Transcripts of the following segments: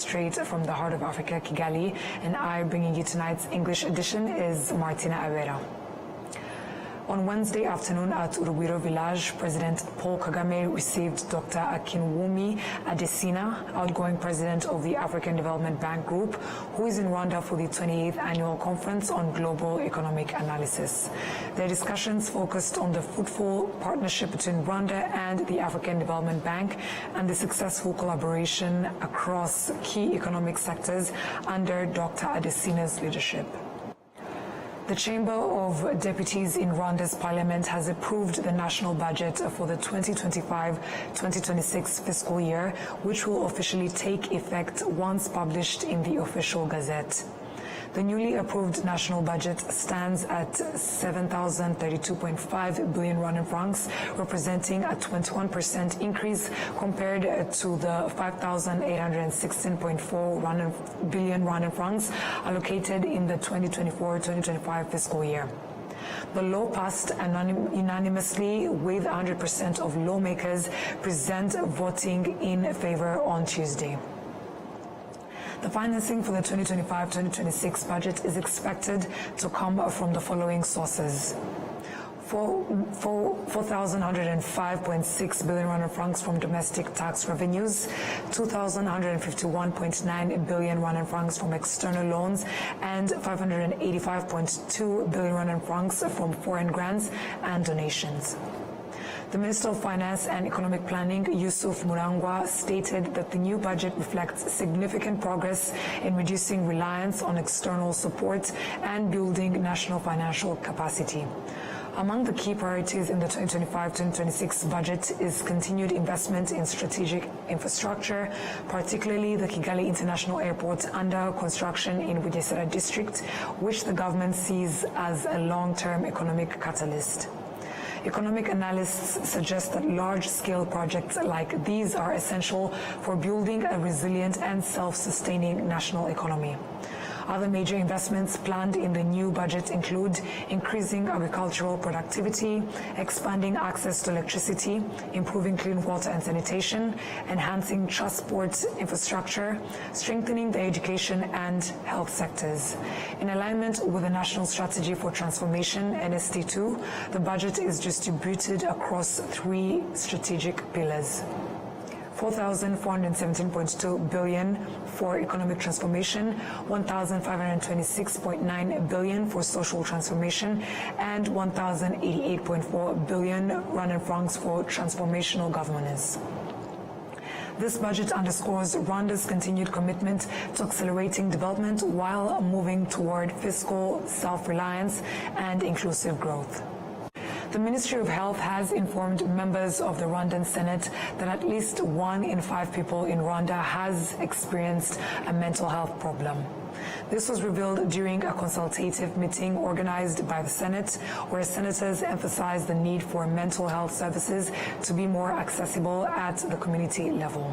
Straight from the heart of Africa, Kigali, and I bringing you tonight's English edition is Martina Avera. On Wednesday afternoon at Urugwiro village, President Paul Kagame received Dr. Akinwumi Adesina, outgoing president of the African Development Bank Group, who is in Rwanda for the 28th Annual Conference on Global Economic Analysis. Their discussions focused on the fruitful partnership between Rwanda and the African Development Bank and the successful collaboration across key economic sectors under Dr. Adesina's leadership. The Chamber of Deputies in Rwanda's parliament has approved the national budget for the 2025-2026 fiscal year, which will officially take effect once published in the official gazette. The newly approved national budget stands at 7,032.5 billion Rwandan francs, representing a 21% increase compared to the 5,816.4 billion Rwandan francs allocated in the 2024-2025 fiscal year. The law passed unanimously with 100% of lawmakers present voting in favor on Tuesday. The financing for the 2025-2026 budget is expected to come from the following sources: 4,105.6 billion Rwandan francs from domestic tax revenues, 2,151.9 billion Rwandan francs from external loans, and 585.2 billion Rwandan francs from foreign grants and donations. The Minister of Finance and Economic Planning, Yusuf Murangwa, stated that the new budget reflects significant progress in reducing reliance on external support and building national financial capacity. Among the key priorities in the 2025-2026 budget is continued investment in strategic infrastructure, particularly the Kigali International Airport under construction in Bugesera district, which the government sees as a long-term economic catalyst. Economic analysts suggest that large-scale projects like these are essential for building a resilient and self-sustaining national economy. Other major investments planned in the new budget include increasing agricultural productivity, expanding access to electricity, improving clean water and sanitation, enhancing transport infrastructure, strengthening the education and health sectors. In alignment with the National Strategy for Transformation, NST2, the budget is distributed across three strategic pillars: 4,417.2 billion for economic transformation, 1,526.9 billion for social transformation, and 1,088.4 billion Rwandan francs for transformational governance. This budget underscores Rwanda's continued commitment to accelerating development while moving toward fiscal self-reliance and inclusive growth. The Ministry of Health has informed members of the Rwandan Senate that at least 1 in 5 people in Rwanda has experienced a mental health problem. This was revealed during a consultative meeting organized by the Senate, where senators emphasized the need for mental health services to be more accessible at the community level.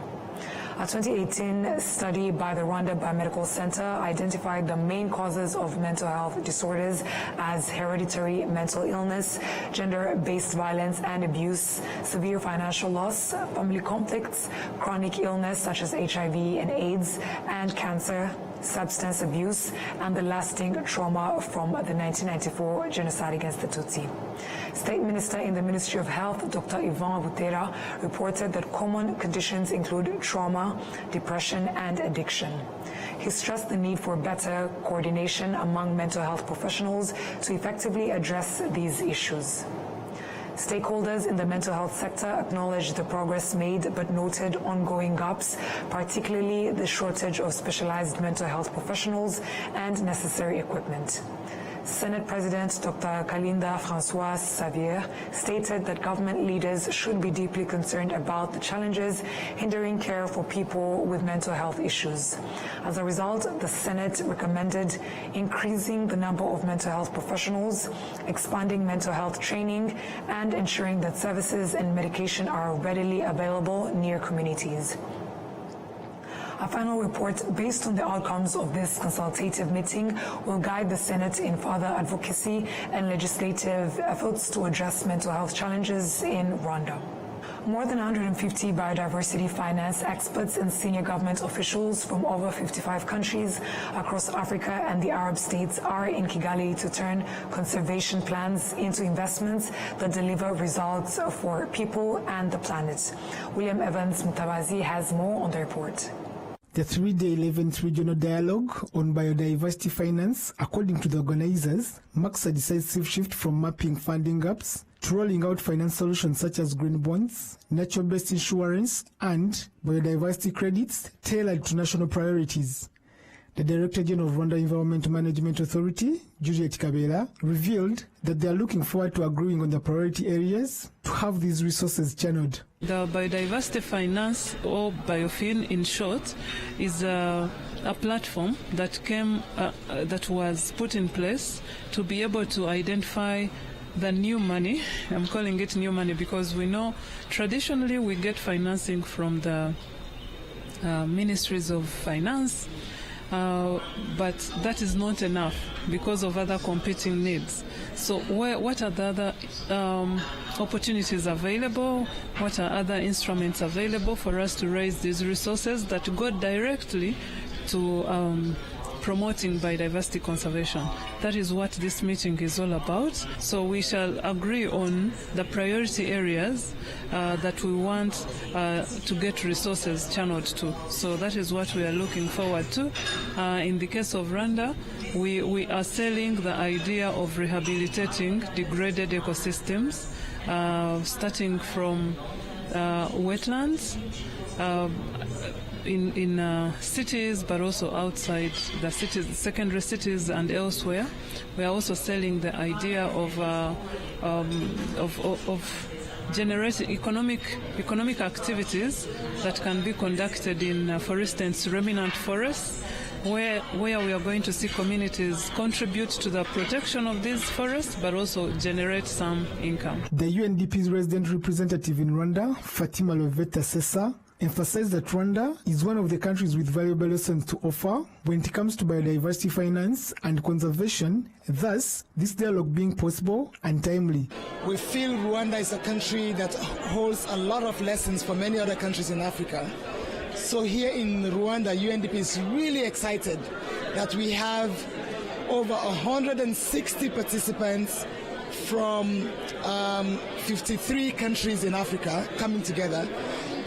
A 2018 study by the Rwanda Biomedical Center identified the main causes of mental health disorders as hereditary mental illness, gender-based violence and abuse, severe financial loss, family conflicts, chronic illness such as HIV and AIDS, and cancer, substance abuse, and the lasting trauma from the 1994 genocide against the Tutsi. State Minister in the Ministry of Health, Dr. Ivan Butera, reported that common conditions include trauma, depression, and addiction. He stressed the need for better coordination among mental health professionals to effectively address these issues. Stakeholders in the mental health sector acknowledged the progress made but noted ongoing gaps, particularly the shortage of specialized mental health professionals and necessary equipment. Senate President Dr. Kalinda François Xavier stated that government leaders should be deeply concerned about the challenges hindering care for people with mental health issues. As a result, the Senate recommended increasing the number of mental health professionals, expanding mental health training, and ensuring that services and medication are readily available near communities. A final report based on the outcomes of this consultative meeting will guide the Senate in further advocacy and legislative efforts to address mental health challenges in Rwanda. More than 150 biodiversity finance experts and senior government officials from over 55 countries across Africa and the Arab states are in Kigali to turn conservation plans into investments that deliver results for people and the planet. William Evans Mutabazi has more on the report. The three-day 11th regional dialogue on biodiversity finance, according to the organizers, marks a decisive shift from mapping funding gaps to rolling out finance solutions such as green bonds, nature-based insurance, and biodiversity credits tailored to national priorities. The Director General of Rwanda Environment Management Authority, Juliet Kabera, revealed that they are looking forward to agreeing on the priority areas to have these resources channeled. The biodiversity finance, or biofin in short, is a platform that that was put in place to be able to identify the new money. I'm calling it new money because we know traditionally we get financing from the ministries of finance, but that is not enough because of other competing needs. So what are the other opportunities available? What are other instruments available for us to raise these resources that go directly to promoting biodiversity conservation? That is what this meeting is all about. So we shall agree on the priority areas that we want to get resources channeled to. So that is what we are looking forward to. In the case of Rwanda, we are selling the idea of rehabilitating degraded ecosystems, starting from wetlands, in cities, but also outside the cities, secondary cities and elsewhere. We are also selling the idea of generating economic activities that can be conducted in, for instance, remnant forests, where we are going to see communities contribute to the protection of these forests, but also generate some income. The UNDP's resident representative in Rwanda, Fatima Loveta Sessa, emphasized that Rwanda is one of the countries with valuable lessons to offer when it comes to biodiversity finance and conservation, thus this dialogue being possible and timely. We feel Rwanda is a country that holds a lot of lessons for many other countries in Africa. So here in Rwanda, UNDP is really excited that we have over 160 participants from 53 countries in Africa coming together.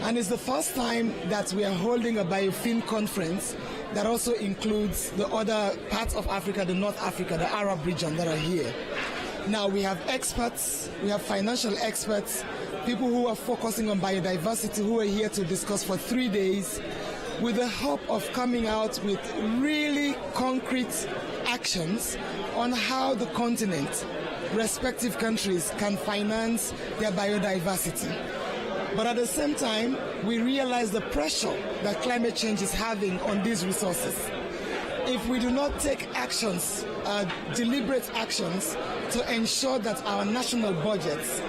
And it's the first time that we are holding a biofin conference that also includes the other parts of Africa, the North Africa, the Arab region that are here. Now we have experts, we have financial experts, people who are focusing on biodiversity who are here to discuss for 3 days with the hope of coming out with really concrete actions on how the continent, respective countries, can finance their biodiversity. But at the same time, we realize the pressure that climate change is having on these resources. If we do not take actions, deliberate actions, to ensure that our national budgets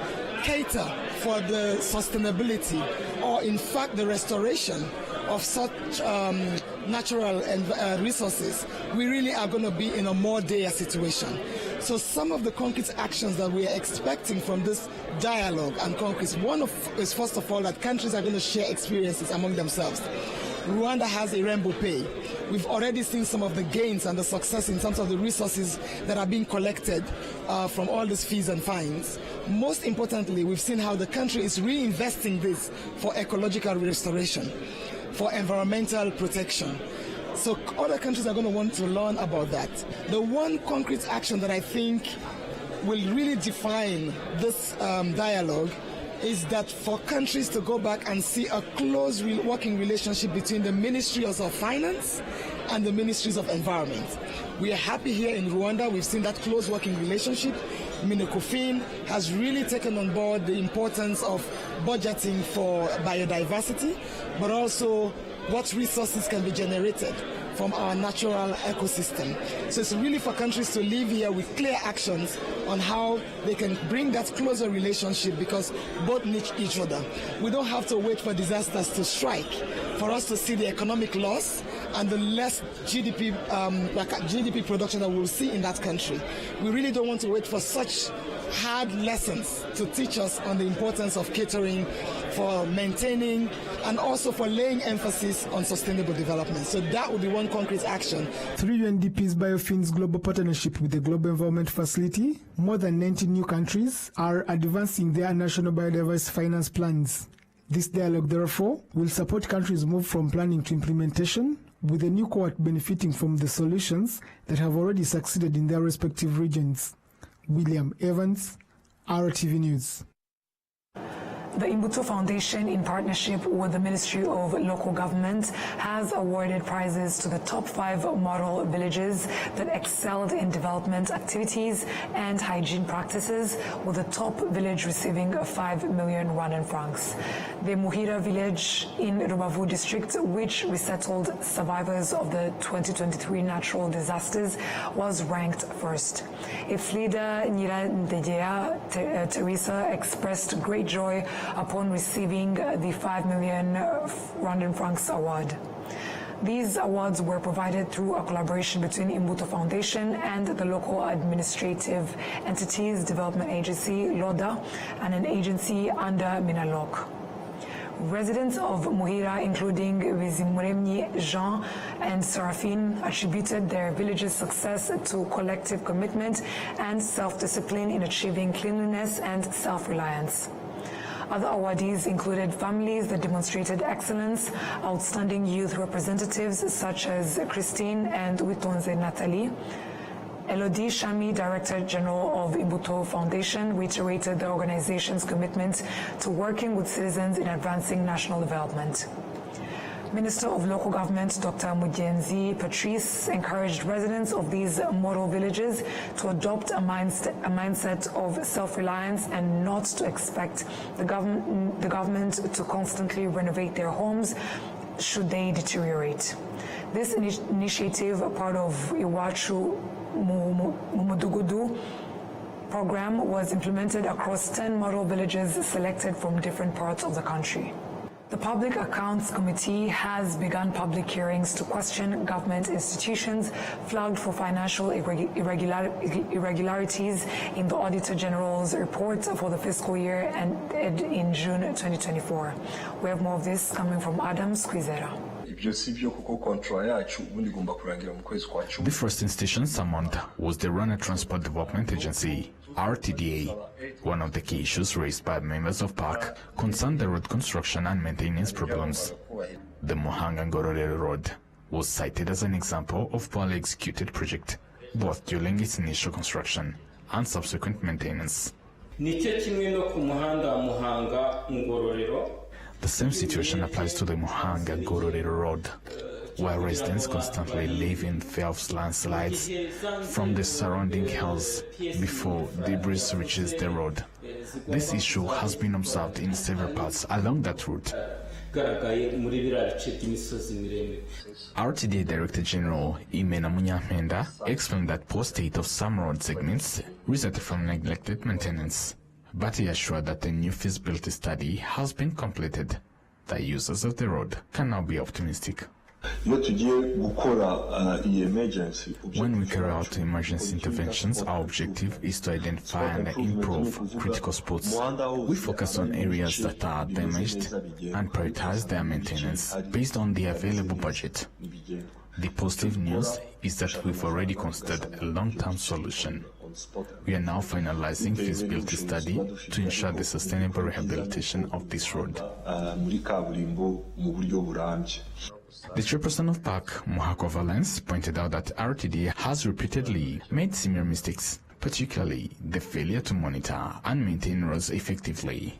cater for the sustainability or in fact the restoration of such natural resources, we really are going to be in a more dire situation. So some of the concrete actions that we are expecting from this dialogue and conference, one is first of all that countries are going to share experiences among themselves. Rwanda has a rainbow pay. We've already seen some of the gains and the success in terms of the resources that are being collected from all these fees and fines. Most importantly, we've seen how the country is reinvesting this for ecological restoration, for environmental protection. So other countries are going to want to learn about that. The one concrete action that I think will really define this dialogue is that for countries to go back and see a close working relationship between the Ministries of Finance and the Ministries of Environment. We are happy here in Rwanda. We've seen that close working relationship. Minecofin has really taken on board the importance of budgeting for biodiversity, but also what resources can be generated from our natural ecosystem. So it's really for countries to live here with clear actions on how they can bring that closer relationship, because both need each other. We don't have to wait for disasters to strike for us to see the economic loss and the less GDP, GDP production that we'll see in that country. We really don't want to wait for such hard lessons to teach us on the importance of catering, for maintaining, and also for laying emphasis on sustainable development. So that would be one concrete action. Through UNDP's Biofin's global partnership with the Global Environment Facility, more than 90 new countries are advancing their national biodiversity finance plans. This dialogue, therefore, will support countries move from planning to implementation, with the new cohort benefiting from the solutions that have already succeeded in their respective regions. William Evans, RTV News. The Imbuto Foundation, in partnership with the Ministry of Local Government, has awarded prizes to the top 5 model villages that excelled in development activities and hygiene practices, with the top village receiving 5 million Rwandan francs. The Muhira village in Rubavu district, which resettled survivors of the 2023 natural disasters, was ranked first. Its leader, Nyirandegea Teresa, expressed great joy upon receiving the 5 million Rwandan francs award. These awards were provided through a collaboration between Imbuto Foundation and the local administrative entities development agency, LODA, and an agency under Minalok. Residents of Muhira, including Bizimuremyi Jean and Seraphine, attributed their village's success to collective commitment and self-discipline in achieving cleanliness and self-reliance. Other awardees included families that demonstrated excellence, outstanding youth representatives such as Christine and Witonze Nathalie. Elodie Shami, Director General of Imbuto Foundation, reiterated the organization's commitment to working with citizens in advancing national development. Minister of Local Government Dr. Mugenzi Patrice encouraged residents of these model villages to adopt a mindset of self-reliance and not to expect the government to constantly renovate their homes should they deteriorate. This initiative, part of Iwachu Mumudugudu program, was implemented across 10 model villages selected from different parts of the country. The Public Accounts Committee has begun public hearings to question government institutions flagged for financial irregularities in the Auditor General's report for the fiscal year ended in June 2024. We have more of this coming from Adam Squizera. The first institution summoned was the Rwanda Transport Development Agency, RTDA. One of the key issues raised by members of PAC concerned the road construction and maintenance problems. The Muhanga-Ngororero Road was cited as an example of poorly executed project, both during its initial construction and subsequent maintenance. The same situation applies to the Muhanga-Ngororero Road, where residents constantly live in fear of landslides from the surrounding hills before debris reaches the road. This issue has been observed in several parts along that route. RTDA Director General Imena Munyamenda explained that poor state of some road segments resulted from neglected maintenance, but he assured that a new feasibility study has been completed. The users of the road can now be optimistic. When we carry out emergency interventions, our objective is to identify and improve critical spots. We focus on areas that are damaged and prioritize their maintenance based on the available budget. The positive news is that we've already considered a long-term solution. We are now finalizing feasibility study to ensure the sustainable rehabilitation of this road. The chairperson of PAC, Mohako Valence, pointed out that RTD has repeatedly made similar mistakes, particularly the failure to monitor and maintain roads effectively.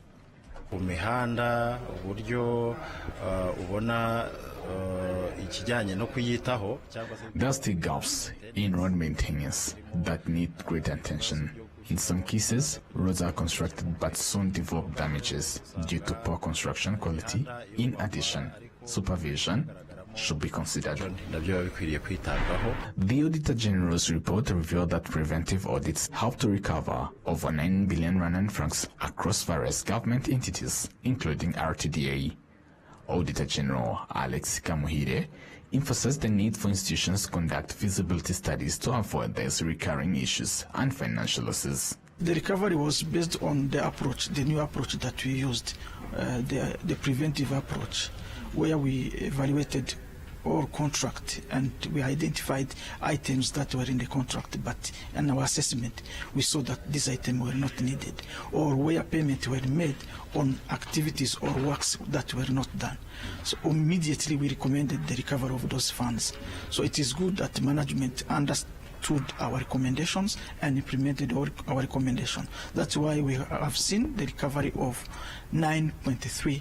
There are still gaps in road maintenance that need great attention. In some cases, roads are constructed but soon develop damages due to poor construction quality. In addition, supervision should be considered. The Auditor General's report revealed that preventive audits helped to recover over 9 billion Rwandan francs across various government entities, including RTDA. Auditor General Alex Kamuhire emphasized the need for institutions to conduct feasibility studies to avoid these recurring issues and financial losses. The recovery was based on the approach, the new approach that we used, the preventive approach, where we evaluated all contract and we identified items that were in the contract, but in our assessment we saw that these items were not needed, or where payments were made on activities or works that were not done. So immediately we recommended the recovery of those funds. So it is good that management understood our recommendations and implemented our recommendation. That's why we have seen the recovery of 9.3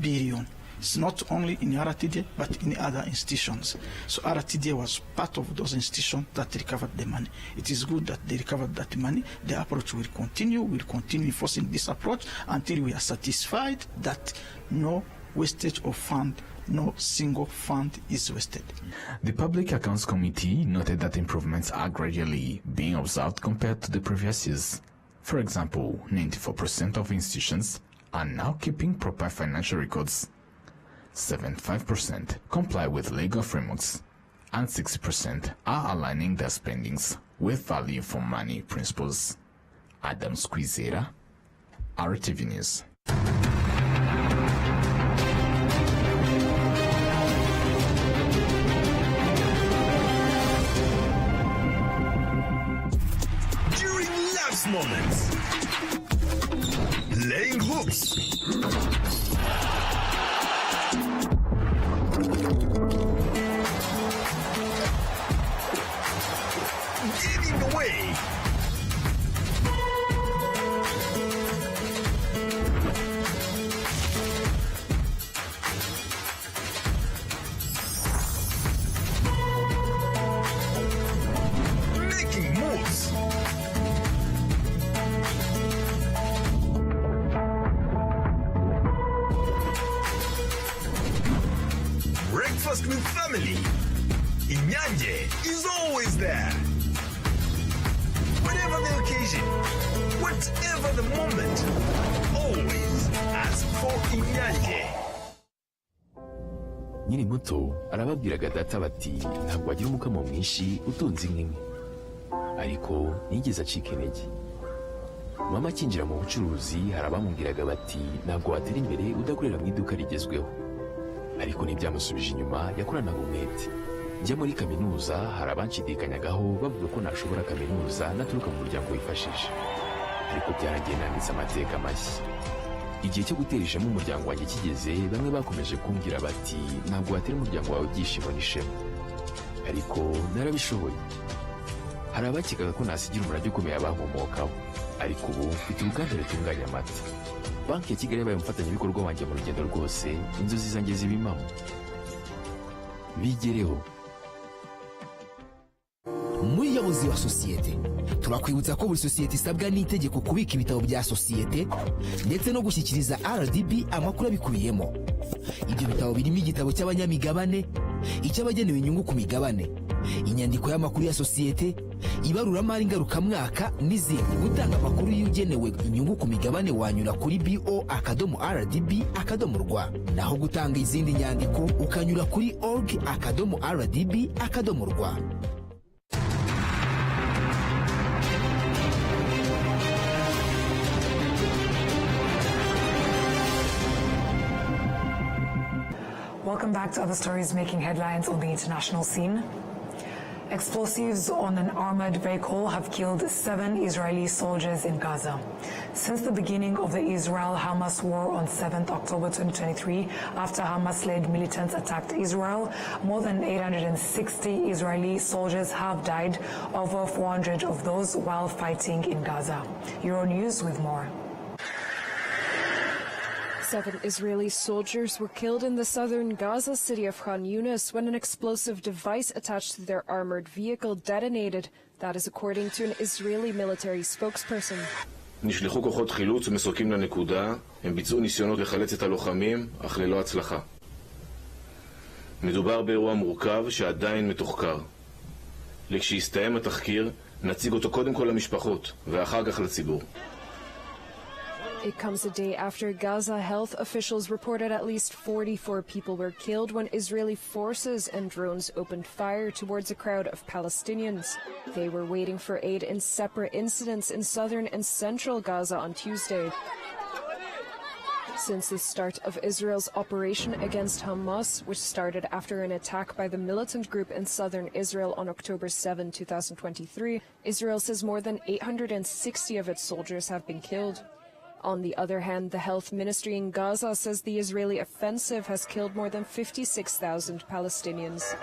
billion. It's not only in RTD, but in other institutions. So RTD was part of those institutions that recovered the money. It is good that they recovered that money. The approach will continue. We'll continue enforcing this approach until we are satisfied that no wastage of fund, no single fund is wasted. The Public Accounts Committee noted that improvements are gradually being observed compared to the previous years. For example, 94% of institutions are now keeping proper financial records. 75% comply with legal frameworks, and 60% are aligning their spendings with value for money principles. Adam Squizera, RTV News. During life's moments, laying hooks, giving away, making moves, breakfast with family. Inyanje is always there. Whatever the occasion, whatever the moment, always ask for Inyanje. Nyiri muto arababwiraga data bati ntabwo wagira umukamo mwinshi utunze inka imwe, ariko ntiyigeze acika intege. Mama akinjira mu bucuruzi hari abamubwiraga bati ntabwo watera imbere udakorera mu iduka rigezweho, ariko ntibyamusubije inyuma, yakoranaga umwete. Njya muri kaminuza hari abanshidikanyagaho bavuga ko nashobora kaminuza naturuka mu muryango wifashije, ariko byarangiye nanditse amateka mashya. Igihe cyo gutera ishema umuryango wanjye kigeze, bamwe bakomeje kumbwira bati ntabwo watera umuryango wawe ibyishimo n'ishema, ariko narabishoboye. Hari abakekaga ko nasigira umurage ukomeye abankomokaho, ariko ubu mfite uruganda rutunganya amata. Banki ya Kigali yabaye umufatanyabikorwa wanjye mu rugendo rwose, inzozi zanjye ziba impamo. Bigereho. Muyobozi wa sosiyete, turakwibutsa ko buri sosiyete isabwa n'itegeko kubika ibitabo bya sosiyete ndetse no gushyikiriza RDB amakuru abikubiyemo. Ibyo bitabo birimo igitabo cy'abanyamigabane, icy'abagenewe inyungu ku migabane, inyandiko y'amakuru ya sosiyete, ibaruramari ngarukamwaka n'izindi. Gutanga amakuru y'ugenewe inyungu ku migabane wanyura kuri bo.rdb.rw, naho gutanga izindi nyandiko ukanyura kuri org.rdb.rw. Welcome back to other stories making headlines on the international scene. Explosives on an armored vehicle have killed 7 Israeli soldiers in Gaza. Since the beginning of the Israel-Hamas war on 7th October 2023, after Hamas-led militants attacked Israel, more than 860 Israeli soldiers have died, over 400 of those while fighting in Gaza. Euronews with more. 7 Israeli soldiers were killed in the southern Gaza city of Khan Yunis when an explosive device attached to their armored vehicle detonated. That is according to an Israeli military spokesperson. נשלחו כוחות חילוץ ומסוקים לנקודה. הם ביצעו ניסיונות לחלץ את הלוחמים, אך ללא הצלחה. מדובר באירוע מורכב שעדיין מתוחקר. לכשיסתיים התחקיר, נציג אותו קודם כל למשפחות ואחר כך לציבור. It comes a day after Gaza health officials reported at least 44 people were killed when Israeli forces and drones opened fire towards a crowd of Palestinians. They were waiting for aid in separate incidents in southern and central Gaza on Tuesday. Since the start of Israel's operation against Hamas, which started after an attack by the militant group in southern Israel on October 7, 2023, Israel says more than 860 of its soldiers have been killed. On the other hand, the health ministry in Gaza says the Israeli offensive has killed more than 56,000 Palestinians.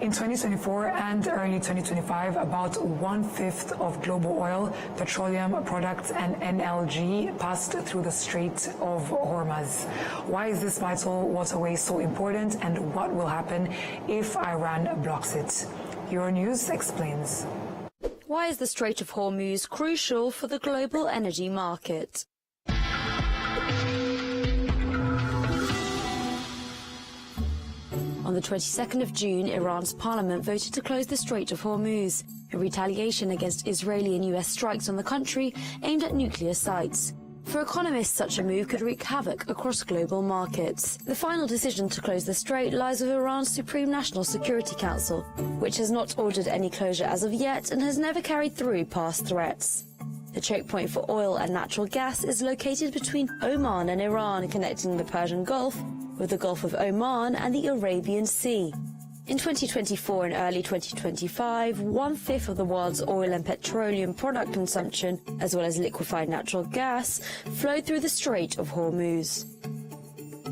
In 2024 and early 2025, about 1/5 of global oil, petroleum products and NLG passed through the Strait of Hormuz. Why is this vital waterway so important, and what will happen if Iran blocks it? Euronews explains. Why is the Strait of Hormuz crucial for the global energy market? On the 22nd of June, Iran's parliament voted to close the Strait of Hormuz, in retaliation against Israeli and US strikes on the country aimed at nuclear sites. For economists, such a move could wreak havoc across global markets. The final decision to close the strait lies with Iran's Supreme National Security Council, which has not ordered any closure as of yet and has never carried through past threats. The choke point for oil and natural gas is located between Oman and Iran, connecting the Persian Gulf with the Gulf of Oman and the Arabian Sea. In 2024 and early 2025, 1/5 of the world's oil and petroleum product consumption, as well as liquefied natural gas, flowed through the Strait of Hormuz.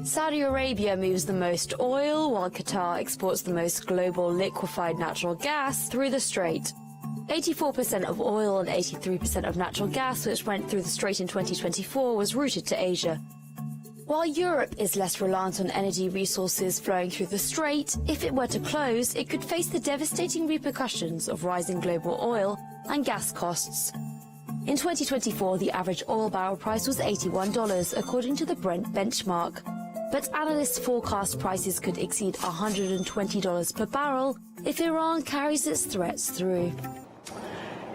Saudi Arabia moves the most oil, while Qatar exports the most global liquefied natural gas through the strait. 84% of oil and 83% of natural gas which went through the strait in 2024 was routed to Asia. While Europe is less reliant on energy resources flowing through the strait, if it were to close, it could face the devastating repercussions of rising global oil and gas costs. In 2024, the average oil barrel price was $81, according to the Brent benchmark. But analysts forecast prices could exceed $120 per barrel if Iran carries its threats through.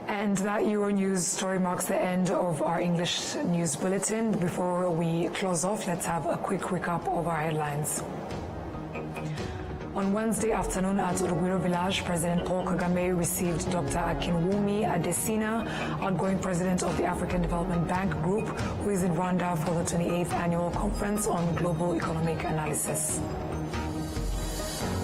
And that Euronews story marks the end of our English news bulletin. Before we close off, let's have a quick recap of our headlines. On Wednesday afternoon at Urugwiro Village, President Paul Kagame received Dr. Akinwumi Adesina, outgoing president of the African Development Bank Group, who is in Rwanda for the 28th annual conference on global economic analysis.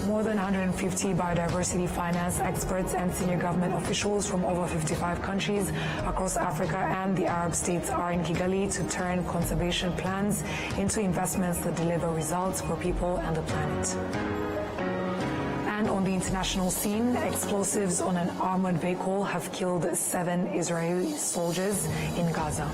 More than 150 biodiversity finance experts and senior government officials from over 55 countries across Africa and the Arab states are in Kigali to turn conservation plans into investments that deliver results for people and the planet. And on the international scene, explosives on an armored vehicle have killed 7 Israeli soldiers in Gaza.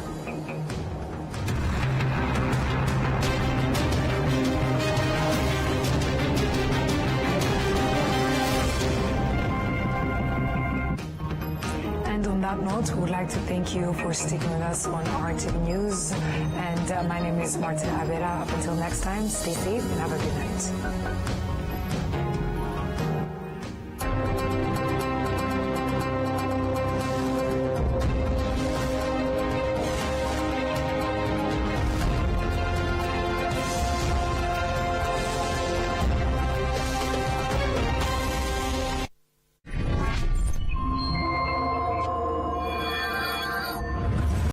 On that note, we would like to thank you for sticking with us on RTV News. And my name is Martin Abera. Up until next time, stay safe and have a good night.